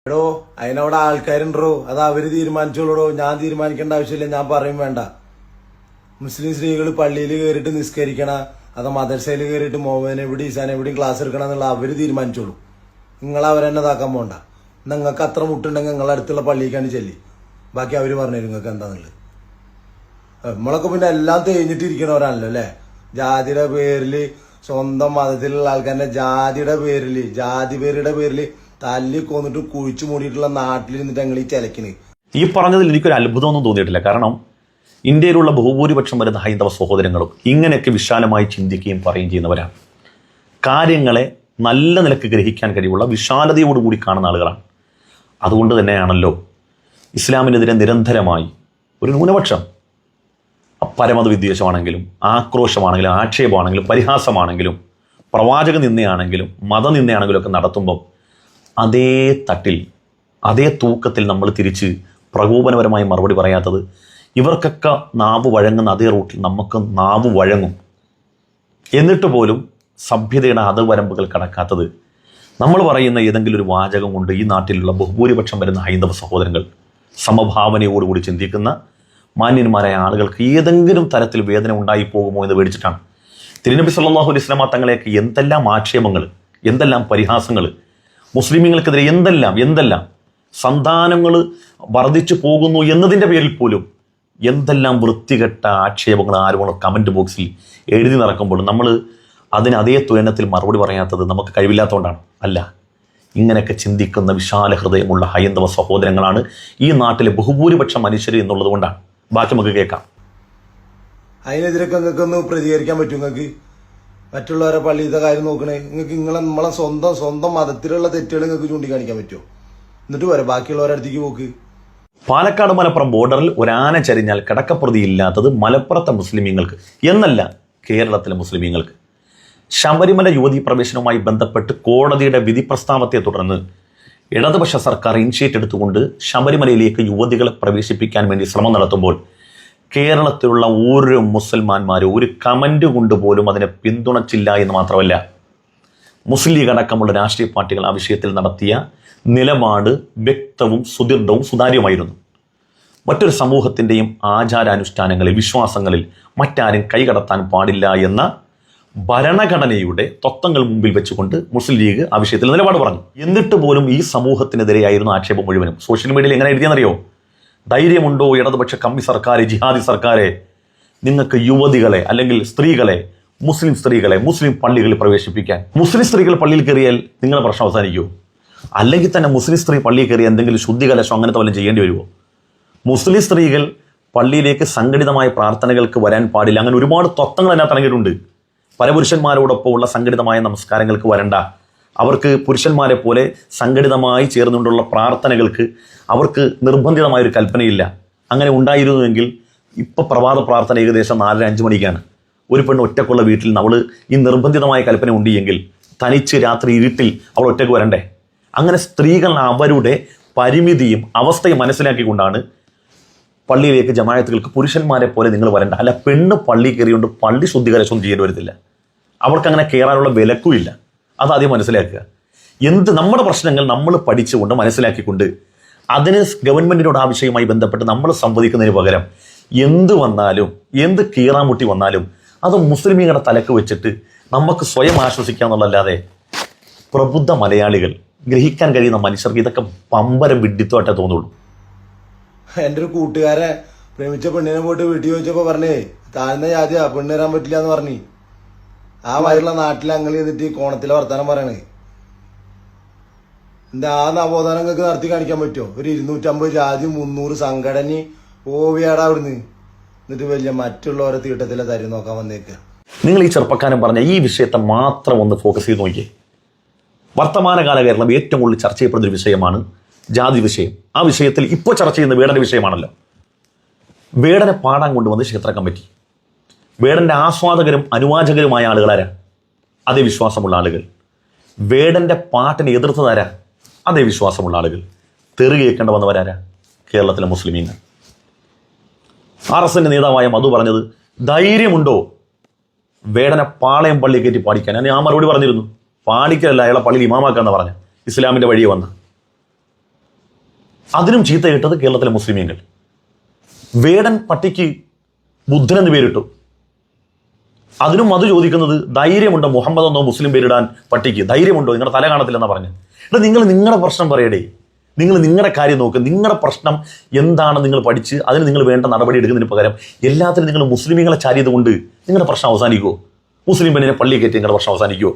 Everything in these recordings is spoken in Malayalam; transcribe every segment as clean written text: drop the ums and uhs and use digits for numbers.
എടോ അതിനവിടെ ആൾക്കാരുണ്ടോ, അത് അവര് തീരുമാനിച്ചോളൂടോ, ഞാൻ തീരുമാനിക്കേണ്ട ആവശ്യമില്ല, ഞാൻ പറയും വേണ്ട. മുസ്ലിം സ്ത്രീകൾ പള്ളിയിൽ കയറിയിട്ട് നിസ്കരിക്കണ, അത് മദർസയിൽ കയറിയിട്ട് മോഹൻ എവിടെ ഈസാൻ എവിടെയും ക്ലാസ് എടുക്കണം എന്നുള്ള അവര് തീരുമാനിച്ചോളൂ. നിങ്ങൾ അവരെന്നെ ഇതാക്കാൻ പോണ്ട. നിങ്ങൾക്ക് അത്ര മുട്ടുണ്ടെങ്കിൽ നിങ്ങളെ അടുത്തുള്ള പള്ളിക്കാണ് ചെല്ലി, ബാക്കി അവര് പറഞ്ഞു തരും നിങ്ങൾക്ക് എന്താന്നുള്ളത്. നമ്മളൊക്കെ പിന്നെ എല്ലാം തേഞ്ഞിട്ടിരിക്കണവരാണല്ലോ അല്ലെ. ജാതിയുടെ പേരില്, സ്വന്തം മതത്തിലുള്ള ആൾക്കാരുടെ ജാതി പേരുടെ പേരില് തല്ലി കൊന്നിട്ട് കുഴിച്ചു മൂടിയിട്ടുള്ള നാട്ടിലിരുന്നിട്ട് ഞങ്ങൾ ഈ ചിലക്കിന്. ഈ പറഞ്ഞതിൽ എനിക്കൊരു അത്ഭുതമൊന്നും തോന്നിയിട്ടില്ല. കാരണം ഇന്ത്യയിലുള്ള ബഹുഭൂരിപക്ഷം വരുന്ന ഹൈന്ദവ സഹോദരങ്ങളും ഇങ്ങനെയൊക്കെ വിശാലമായി ചിന്തിക്കുകയും പറയുകയും ചെയ്യുന്നവരാണ്. കാര്യങ്ങളെ നല്ല നിലക്ക് ഗ്രഹിക്കാൻ കഴിവുള്ള വിശാലതയോടുകൂടി കാണുന്ന ആളുകളാണ്. അതുകൊണ്ട് തന്നെയാണല്ലോ ഇസ്ലാമിനെതിരെ നിരന്തരമായി ഒരു ന്യൂനപക്ഷം പരമത വിദ്വേഷമാണെങ്കിലും ആക്രോശമാണെങ്കിലും ആക്ഷേപമാണെങ്കിലും പരിഹാസമാണെങ്കിലും പ്രവാചക നിന്ദയാണെങ്കിലും മതനിന്ദയാണെങ്കിലും ഒക്കെ നടത്തുമ്പം അതേ തട്ടിൽ അതേ തൂക്കത്തിൽ നമ്മൾ തിരിച്ച് പ്രകോപനപരമായി മറുപടി പറയാത്തത്, ഇവർക്കൊക്കെ നാവ് വഴങ്ങുന്ന അതേ റൂട്ടിൽ നമുക്ക് നാവ് വഴങ്ങും എന്നിട്ട് പോലും സഭ്യതയുടെ അതിർവരമ്പുകൾ കടക്കാത്തത്, നമ്മൾ പറയുന്ന ഏതെങ്കിലും ഒരു വാചകം കൊണ്ട് ഈ നാട്ടിലുള്ള ബഹുഭൂരിപക്ഷം വരുന്ന ഹൈന്ദവ സഹോദരങ്ങൾ സമഭാവനയോടുകൂടി ചിന്തിക്കുന്ന മാന്യന്മാരായ ആളുകൾക്ക് ഏതെങ്കിലും തരത്തിൽ വേദന ഉണ്ടായി പോകുമോ എന്ന് പേടിച്ചിട്ടാണ്. തിരുനബി സല്ലല്ലാഹു അലൈഹി വസല്ലമ തങ്ങളെയൊക്കെ എന്തെല്ലാം ആക്ഷേപങ്ങൾ, എന്തെല്ലാം പരിഹാസങ്ങൾ, മുസ്ലിമീങ്ങൾക്കെതിരെ എന്തെല്ലാം സന്താനങ്ങൾ വർദ്ധിച്ചു പോകുന്നു എന്നതിൻ്റെ പേരിൽ പോലും എന്തെല്ലാം വൃത്തികെട്ട ആക്ഷേപങ്ങൾ ആരോപണ കമൻറ്റ് ബോക്സിൽ എഴുതി നടക്കുമ്പോൾ നമ്മൾ അതിന് അതേ തുലനത്തിൽ മറുപടി പറയാത്തത് നമുക്ക് കഴിവില്ലാത്തതുകൊണ്ടാണ്. അല്ല, ഇങ്ങനെയൊക്കെ ചിന്തിക്കുന്ന വിശാല ഹൃദയമുള്ള ഹൈന്ദവ സഹോദരങ്ങളാണ് ഈ നാട്ടിലെ ബഹുഭൂരിപക്ഷം മനുഷ്യർ എന്നുള്ളത് കൊണ്ടാണ്. ബാക്കി നമുക്ക് കേൾക്കാം. അതിനെതിരൊക്കെ നിങ്ങൾക്ക് ഒന്ന് പ്രതികരിക്കാൻ പറ്റും? നിങ്ങൾക്ക് മറ്റുള്ളവരെ പള്ളിയിലത്തെ കാര്യം നോക്കണേ, നിങ്ങൾക്ക് നമ്മളെ സ്വന്തം മതത്തിലുള്ള തെറ്റുകൾ നിങ്ങൾക്ക് ചൂണ്ടിക്കാണിക്കാൻ പറ്റുമോ? എന്നിട്ട് വരെ ബാക്കിയുള്ളവരുടെ അടുത്തേക്ക് പോക്ക്. പാലക്കാട് മലപ്പുറം ബോർഡറിൽ ഒരാന ചരിഞ്ഞാൽ കിടക്കപ്രതിയില്ലാത്തത് മലപ്പുറത്തെ മുസ്ലിമീങ്ങൾക്ക് എന്നല്ല, കേരളത്തിലെ മുസ്ലിമീങ്ങൾക്ക്. ശബരിമല യുവതീ പ്രവേശനവുമായി ബന്ധപ്പെട്ട് കോടതിയുടെ വിധി പ്രസ്താവത്തെ തുടർന്ന് ഇടതുപക്ഷ സർക്കാർ ഇനിഷ്യേറ്റ് എടുത്തുകൊണ്ട് ശബരിമലയിലേക്ക് യുവതികളെ പ്രവേശിപ്പിക്കാൻ വേണ്ടി ശ്രമം നടത്തുമ്പോൾ കേരളത്തിലുള്ള ഓരോ മുസൽമാന്മാരും ഒരു കമന്റ് കൊണ്ടുപോലും അതിനെ പിന്തുണച്ചില്ല എന്ന് മാത്രമല്ല, മുസ്ലിം ലീഗ് അടക്കമുള്ള രാഷ്ട്രീയ പാർട്ടികൾ ആ വിഷയത്തിൽ നടത്തിയ നിലപാട് വ്യക്തവും സുദൃഢവും സുതാര്യമായിരുന്നു. മറ്റൊരു സമൂഹത്തിൻ്റെയും ആചാരാനുഷ്ഠാനങ്ങളിൽ, വിശ്വാസങ്ങളിൽ മറ്റാരും കൈകടത്താൻ പാടില്ല എന്ന ഭരണഘടനയുടെ തത്വങ്ങൾ മുമ്പിൽ വെച്ചുകൊണ്ട് മുസ്ലിം ലീഗ് ആ വിഷയത്തിൽ നിലപാട് പറഞ്ഞു. എന്നിട്ട് പോലും ഈ സമൂഹത്തിനെതിരെയായിരുന്നു ആക്ഷേപം മുഴുവനും. സോഷ്യൽ മീഡിയയിൽ എങ്ങനെ എഴുതിയെന്നറിയോ? ധൈര്യമുണ്ടോ ഇടതുപക്ഷ കമ്മി സർക്കാരെ, ജിഹാദി സർക്കാരെ, നിങ്ങൾക്ക് യുവതികളെ അല്ലെങ്കിൽ സ്ത്രീകളെ, മുസ്ലിം സ്ത്രീകളെ മുസ്ലിം പള്ളികളിൽ പ്രവേശിപ്പിക്കാൻ? മുസ്ലിം സ്ത്രീകൾ പള്ളിയിൽ കയറിയാൽ നിങ്ങളുടെ പ്രശ്നം അവസാനിക്കുമോ? അല്ലെങ്കിൽ തന്നെ മുസ്ലിം സ്ത്രീ പള്ളിയിൽ കയറി എന്തെങ്കിലും ശുദ്ധികലശം അങ്ങനത്തെ വല്ലതും ചെയ്യേണ്ടി വരുമോ? മുസ്ലിം സ്ത്രീകൾ പള്ളിയിലേക്ക് സംഘടിതമായ പ്രാർത്ഥനകൾക്ക് വരാൻ പാടില്ല. അങ്ങനെ ഒരുപാട് തത്വങ്ങൾ അതിനകത്ത് ഇറങ്ങിയിട്ടുണ്ട്. പരപുരുഷന്മാരോടൊപ്പമുള്ള സംഘടിതമായ നമസ്കാരങ്ങൾക്ക് വരണ്ട, അവർക്ക് പുരുഷന്മാരെ പോലെ സംഘടിതമായി ചേർന്നുകൊണ്ടുള്ള പ്രാർത്ഥനകൾക്ക് അവർക്ക് നിർബന്ധിതമായൊരു കൽപ്പനയില്ല. അങ്ങനെ ഉണ്ടായിരുന്നുവെങ്കിൽ ഇപ്പോൾ പ്രഭാത പ്രാർത്ഥന ഏകദേശം 4-5 മണിക്കാണ്. ഒരു പെണ്ണ് ഒറ്റക്കുള്ള വീട്ടിൽ അവൾ ഈ നിർബന്ധിതമായ കൽപ്പന ഉണ്ടെങ്കിൽ തനിച്ച് രാത്രി ഇരുട്ടിൽ അവൾ ഒറ്റയ്ക്ക് വരണ്ടേ? അങ്ങനെ സ്ത്രീകൾ അവരുടെ പരിമിതിയും അവസ്ഥയും മനസ്സിലാക്കിക്കൊണ്ടാണ് പള്ളിയിലേക്ക് ജമാഅത്തുകൾക്ക് പുരുഷന്മാരെ പോലെ നിങ്ങൾ വരണ്ട. അല്ല, പെണ്ണ് പള്ളി കയറിയുകൊണ്ട് പള്ളി ശുദ്ധികലശം ചെയ്യേണ്ടി വരത്തില്ല. അവർക്ക് അങ്ങനെ കയറാനുള്ള വിലക്കുമില്ല. അതാദ്യം മനസ്സിലാക്കുക. നമ്മുടെ പ്രശ്നങ്ങൾ നമ്മൾ പഠിച്ചുകൊണ്ട് മനസ്സിലാക്കിക്കൊണ്ട് അതിന് ഗവൺമെന്റിനോട് ആവശ്യമായി ബന്ധപ്പെട്ട് നമ്മൾ സംവദിക്കുന്നതിന് പകരം എന്ത് വന്നാലും, എന്ത് കീറാമുട്ടി വന്നാലും അത് മുസ്ലിമീങ്ങളുടെ തലക്ക് വെച്ചിട്ട് നമുക്ക് സ്വയം ആശ്വസിക്കാന്നുള്ളതല്ലാതെ പ്രബുദ്ധ മലയാളികൾ, ഗ്രഹിക്കാൻ കഴിയുന്ന മനുഷ്യർക്ക് ഇതൊക്കെ പമ്പരം വിഡ്ഢിത്തമായിട്ടേ തോന്നുള്ളൂ. എൻ്റെ ഒരു കൂട്ടുകാരെ പ്രേമിച്ച പെണ്ണിനെ പോയിട്ട് വീട്ടിൽ ചോദിച്ചപ്പോ പറഞ്ഞേ താഴ്ന്ന ജാതിയാ, പെണ്ണ് തരാൻ പറ്റില്ല എന്ന് പറഞ്ഞു. ആ വയറുള്ള നാട്ടിൽ അങ്ങൾ ചെയ്തിട്ട് കോണത്തിലെ വർത്താനം പറയണേ. എന്താ ആ നവോത്ഥാനം നിങ്ങൾക്ക് നടത്തി കാണിക്കാൻ പറ്റുമോ? ഒരു 250 ജാതി 300 സംഘടന ഓവിയാടാ അവിടുന്ന്. എന്നിട്ട് വലിയ മറ്റുള്ളവരെ തീട്ടത്തിലെ തരി നോക്കാൻ വന്നേക്കുക. നിങ്ങൾ ഈ ചെറുപ്പക്കാരൻ പറഞ്ഞ ഈ വിഷയത്തെ മാത്രം ഒന്ന് ഫോക്കസ് ചെയ്ത് നോക്കിയേ. വർത്തമാനകാല കേരളം ഏറ്റവും കൂടുതൽ ചർച്ച ചെയ്യപ്പെടുന്ന ഒരു വിഷയമാണ് ജാതി വിഷയം. ആ വിഷയത്തിൽ ഇപ്പോൾ ചർച്ച ചെയ്യുന്ന വേടന്റെ വിഷയമാണല്ലോ. വേടനെ പാടാൻ കൊണ്ടുവന്ന് ക്ഷേത്ര കമ്മിറ്റി. വേടന്റെ ആസ്വാദകരും അനുവാചകരുമായ ആളുകളാരാ? അതേ വിശ്വാസമുള്ള ആളുകൾ. വേടന്റെ പാട്ടിനെ എതിർത്തതാരാ? അതേ വിശ്വാസമുള്ള ആളുകൾ. തെറി കേൾക്കേണ്ട വന്നവരാരാ? കേരളത്തിലെ മുസ്ലിമീങ്ങൾ. RSന്റെ നേതാവായ മധു പറഞ്ഞത്, ധൈര്യമുണ്ടോ വേടനെ പാളയം പള്ളി കയറ്റി പാടിക്കാൻ? ഞാൻ മറുപടി പറഞ്ഞിരുന്നു, പാടിക്കലല്ല, അയാളെ പള്ളിയിൽ ഇമാമാക്കാന്ന് പറഞ്ഞ ഇസ്ലാമിന്റെ വഴിയെ വന്ന അതിനും ചീത്ത കേട്ടത് കേരളത്തിലെ മുസ്ലിമീങ്ങൾ. വേടൻ പട്ടിക്ക് ബുദ്ധൻ എന്ന് പേരിട്ടു. അതിനും അത് ചോദിക്കുന്നത് ധൈര്യമുണ്ടോ മുഹമ്മദ് എന്നോ മുസ്ലിം പേരിടാൻ പട്ടിക്ക്? ധൈര്യമുണ്ടോ? നിങ്ങളുടെ തല കാണത്തില്ലെന്നാ പറഞ്ഞു. എടാ, നിങ്ങൾ നിങ്ങളുടെ പ്രശ്നം പറയടേ. നിങ്ങൾ നിങ്ങളുടെ കാര്യം നോക്ക്. നിങ്ങളുടെ പ്രശ്നം എന്താണ് നിങ്ങൾ പഠിച്ച് അതിന് നിങ്ങൾ വേണ്ട നടപടി എടുക്കുന്നതിന് പകരം എല്ലാത്തിനും നിങ്ങൾ മുസ്ലിമീങ്ങളെ ചാരിയത് കൊണ്ട് നിങ്ങളുടെ പ്രശ്നം അവസാനിക്കുമോ? മുസ്ലിം പെണ്ണിനെ പള്ളി കയറ്റി നിങ്ങളുടെ പ്രശ്നം അവസാനിക്കുമോ?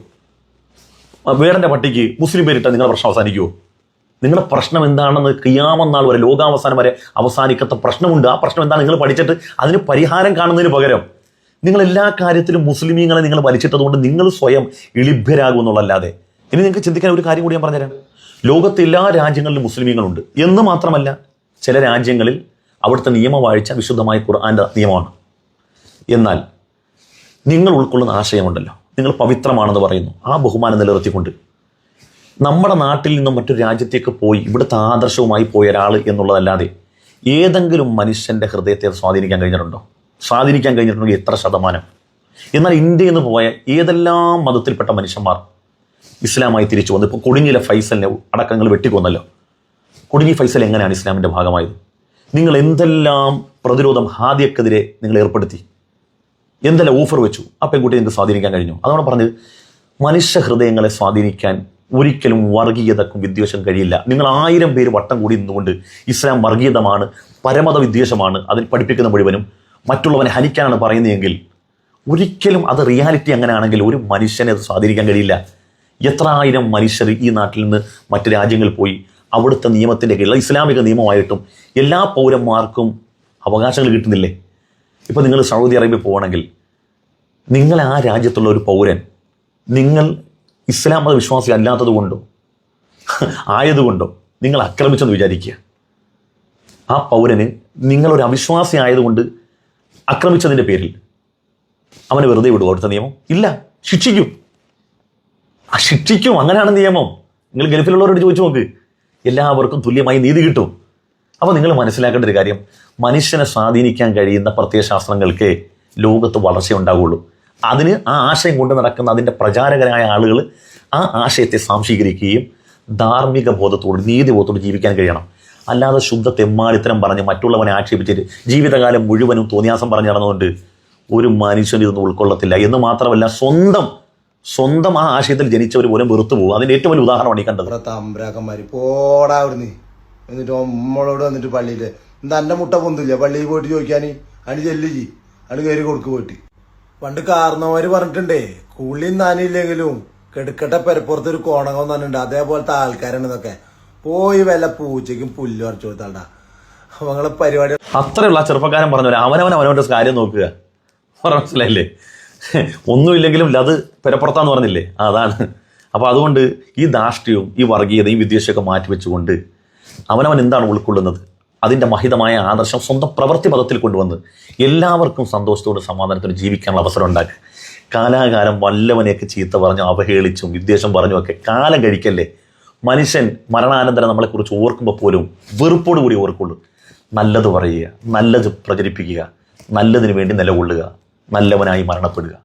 വേടൻ്റെ പട്ടിക്ക് മുസ്ലിം പേരിട്ടാൽ നിങ്ങളുടെ പ്രശ്നം അവസാനിക്കുമോ? നിങ്ങളുടെ പ്രശ്നം എന്താണെന്ന് ഖിയാമത്ത് നാൾ വരെ, ലോകാവസാനം വരെ അവസാനിക്കാത്ത പ്രശ്നമുണ്ട്. ആ പ്രശ്നം എന്താണ് നിങ്ങൾ പഠിച്ചിട്ട് അതിന് പരിഹാരം കാണുന്നതിന് പകരം നിങ്ങൾ എല്ലാ കാര്യത്തിലും മുസ്ലിമീങ്ങളെ നിങ്ങൾ വലിച്ചിട്ടതുകൊണ്ട് നിങ്ങൾ സ്വയം ഇളിഭ്യരാകും എന്നുള്ളതല്ലാതെ. ഇനി നിങ്ങൾക്ക് ചിന്തിക്കാൻ ഒരു കാര്യം കൂടി ഞാൻ പറഞ്ഞുതരാം. ലോകത്തെ എല്ലാ രാജ്യങ്ങളിലും മുസ്ലിമീങ്ങളുണ്ട് എന്ന് മാത്രമല്ല, ചില രാജ്യങ്ങളിൽ അവിടുത്തെ നിയമവാഴ്ച വിശുദ്ധമായ ഖുർആന്റെ നിയമമാണ്. എന്നാൽ നിങ്ങൾ ഉൾക്കൊള്ളുന്ന ആശയമുണ്ടല്ലോ, നിങ്ങൾ പവിത്രമാണെന്ന് പറയുന്നു, ആ ബഹുമാനം നിലനിർത്തിക്കൊണ്ട് നമ്മുടെ നാട്ടിൽ നിന്നും മറ്റൊരു രാജ്യത്തേക്ക് പോയി ഇവിടുത്തെ ആദർശവുമായി പോയ ഒരാൾ എന്നുള്ളതല്ലാതെ ഏതെങ്കിലും മനുഷ്യൻ്റെ ഹൃദയത്തെ സ്വാധീനിക്കാൻ കഴിഞ്ഞിട്ടുണ്ടോ? സ്വാധീനിക്കാൻ കഴിഞ്ഞിട്ടുണ്ടെങ്കിൽ എത്ര ശതമാനം? എന്നാൽ ഇന്ത്യയിൽ നിന്ന് പോയ ഏതെല്ലാം മതത്തിൽപ്പെട്ട മനുഷ്യന്മാർ ഇസ്ലാമായി തിരിച്ചു വന്നു. ഇപ്പോൾ കൊടിഞ്ഞിലെ ഫൈസലിനെ അടക്കങ്ങൾ വെട്ടിക്കൊന്നല്ലോ. കൊടിഞ്ഞി ഫൈസൽ എങ്ങനെയാണ് ഇസ്ലാമിൻ്റെ ഭാഗമായത്? നിങ്ങൾ എന്തെല്ലാം പ്രതിരോധം ഹാദിയക്കെതിരെ നിങ്ങൾ ഏർപ്പെടുത്തി, എന്തെല്ലാം ഓഫർ വെച്ചു, ആ പെൺകുട്ടി നിങ്ങൾക്ക് സ്വാധീനിക്കാൻ കഴിഞ്ഞു. അതോടെ പറഞ്ഞത് മനുഷ്യ ഹൃദയങ്ങളെ സ്വാധീനിക്കാൻ ഒരിക്കലും വർഗീയതക്കും വിദ്വേഷം കഴിയില്ല. നിങ്ങൾ 1000 പേര് വട്ടം കൂടി നിന്നുകൊണ്ട് ഇസ്ലാം വർഗീയതമാണ്, പരമത വിദ്വേഷമാണ്, അതിൽ പഠിപ്പിക്കുന്ന മുഴുവനും മറ്റുള്ളവനെ ഹനിക്കാനാണ് പറയുന്നതെങ്കിൽ ഒരിക്കലും അത് റിയാലിറ്റി അങ്ങനെയാണെങ്കിൽ ഒരു മനുഷ്യനെ അത് സ്വാധീനിക്കാൻ കഴിയില്ല. എത്ര ആയിരം മനുഷ്യർ ഈ നാട്ടിൽ നിന്ന് മറ്റ് രാജ്യങ്ങളിൽ പോയി അവിടുത്തെ നിയമത്തിൻ്റെ കീഴിൽ, ഇസ്ലാമിക നിയമമായിട്ടും എല്ലാ പൗരന്മാർക്കും അവകാശങ്ങൾ കിട്ടുന്നില്ലേ? ഇപ്പോൾ നിങ്ങൾ സൗദി അറേബ്യ പോകണമെങ്കിൽ നിങ്ങൾ ആ രാജ്യത്തുള്ള ഒരു പൗരൻ, നിങ്ങൾ ഇസ്ലാം മത വിശ്വാസി അല്ലാത്തത് കൊണ്ടോ ആയതുകൊണ്ടോ നിങ്ങൾ ആക്രമിച്ചെന്ന് വിചാരിക്കുക. ആ പൗരന് നിങ്ങളൊരു അവിശ്വാസി ആയതുകൊണ്ട് ആക്രമിച്ചതിൻ്റെ പേരിൽ അവനെ വെറുതെ വിടുമോ അവിടുത്തെ നിയമം? ഇല്ല, ശിക്ഷിക്കും. ശിക്ഷിക്കും. അങ്ങനെയാണ് നിയമം. നിങ്ങൾ ഗൾഫിലുള്ളവരോട് ചോദിച്ചു നോക്ക്, എല്ലാവർക്കും തുല്യമായി നീതി കിട്ടും. അപ്പോൾ നിങ്ങൾ മനസ്സിലാക്കേണ്ട ഒരു കാര്യം, മനുഷ്യനെ സ്വാധീനിക്കാൻ കഴിയുന്ന പ്രത്യയശാസ്ത്രങ്ങൾക്ക് ലോകത്ത് വളർച്ചയുണ്ടാവുകയുള്ളൂ. അതിന് ആ ആശയം കൊണ്ട് നടക്കുന്ന അതിൻ്റെ പ്രചാരകരായ ആളുകൾ ആ ആശയത്തെ സ്വാംശീകരിക്കുകയും ധാർമ്മിക ബോധത്തോട്, നീതിബോധത്തോട് ജീവിക്കാൻ കഴിയണം. അല്ലാതെ ശുദ്ധ തെമ്മാടിത്തരം പറഞ്ഞ് മറ്റുള്ളവനെ ആക്ഷേപിച്ചിട്ട് ജീവിതകാലം മുഴുവനും തോന്നിയാസം പറഞ്ഞു നടന്നുകൊണ്ട് ഒരു മനുഷ്യൻ ഇതൊന്നും ഉൾക്കൊള്ളത്തില്ല. എന്ന് മാത്രമല്ല, സ്വന്തം ആ ആശയത്തിൽ ജനിച്ചവർ പോലും വെറുത്തു പോകും. അതിൻ്റെ ഏറ്റവും വലിയ ഉദാഹരണമാണ് ഈ കണ്ടത്. തമ്പ്രാക്കന്മാര് പോടാ അവിടുന്ന്. എന്നിട്ട് നമ്മളോട് വന്നിട്ട് പള്ളിയിൽ എന്താ എൻ്റെ മുട്ട പൊന്തില്ല, പള്ളിയിൽ പോയിട്ട് ചോദിക്കാൻ അണി ചെല്ലിജി അണി കയറി കൊടുക്ക് പോയിട്ട്. പണ്ട് കാരണവന്മാര് പറഞ്ഞിട്ടുണ്ടേ, കുള്ളിയും നാനില്ലെങ്കിലും കെടുക്കട്ടെ പെരപ്പുറത്ത് ഒരു കോണകം തന്നുണ്ട്. അതേപോലത്തെ ആൾക്കാരാണ് ഇതൊക്കെ. പോയി വല്ല പൂച്ചയ്ക്കും പുല്ല് പറിച്ചു കൊടുത്താണ്ടാ അവങ്ങളെ പരിപാടി. അത്രയുള്ള ചെറുപ്പക്കാരൻ പറഞ്ഞ അവനവൻ്റെ കാര്യം നോക്കുക. മനസ്സിലായില്ലേ? ഒന്നുമില്ലെങ്കിലും അത് പെരപ്പുറത്താന്ന് പറഞ്ഞില്ലേ, അതാണ്. അപ്പോൾ അതുകൊണ്ട് ഈ ധാർഷ്ട്യവും ഈ വർഗീയതയും വിദ്വേഷമൊക്കെ മാറ്റിവെച്ചുകൊണ്ട് അവനവൻ എന്താണ് ഉൾക്കൊള്ളുന്നത്, അതിൻ്റെ മഹിതമായ ആദർശം സ്വന്തം പ്രവൃത്തി പദത്തിൽ കൊണ്ടുവന്ന് എല്ലാവർക്കും സന്തോഷത്തോടും സമാധാനത്തോടും ജീവിക്കാനുള്ള അവസരം ഉണ്ടാക്കുക. കാലാകാലം വല്ലവനെയൊക്കെ ചീത്ത പറഞ്ഞും അവഹേളിച്ചും വിദ്വേഷം പറഞ്ഞുമൊക്കെ കാലം കഴിക്കല്ലേ. മനുഷ്യൻ മരണാനന്തരം നമ്മളെക്കുറിച്ച് ഓർക്കുമ്പോൾ പോലും വെറുപ്പോടുകൂടി ഓർക്കുള്ളൂ. നല്ലത് പറയുക, നല്ലത് പ്രചരിപ്പിക്കുക, നല്ലതിന് വേണ്ടി നിലകൊള്ളുക, നല്ലവനായി മരണപ്പെടുക.